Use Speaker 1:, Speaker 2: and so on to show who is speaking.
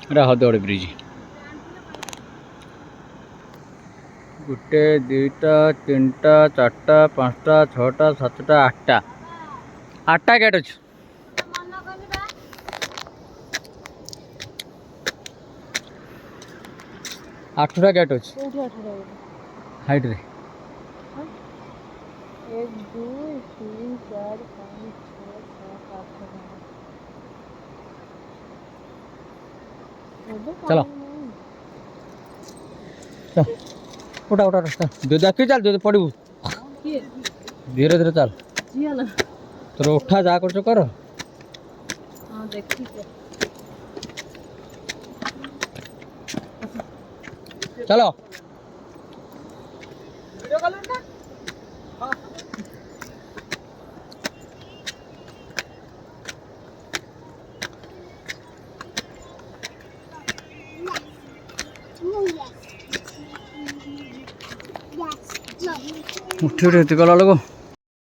Speaker 1: এটা হদগড় ব্রিজ গোটে দুইটা তিনটা চারটা পাঁচটা ছটা সাতটা আটটা আটটা গেট আছে আঠটা গেট আছে হাইট রে
Speaker 2: 1 2 3 4 5 6 7 8
Speaker 1: चलो चल उठा उठा उठा दे देखी चल दे पड़बू धीरे धीरे चल तो उठा जा कर कर
Speaker 2: हां देखी
Speaker 1: चलो
Speaker 2: वीडियो कॉल ना हां
Speaker 1: उठी उठी गला लोग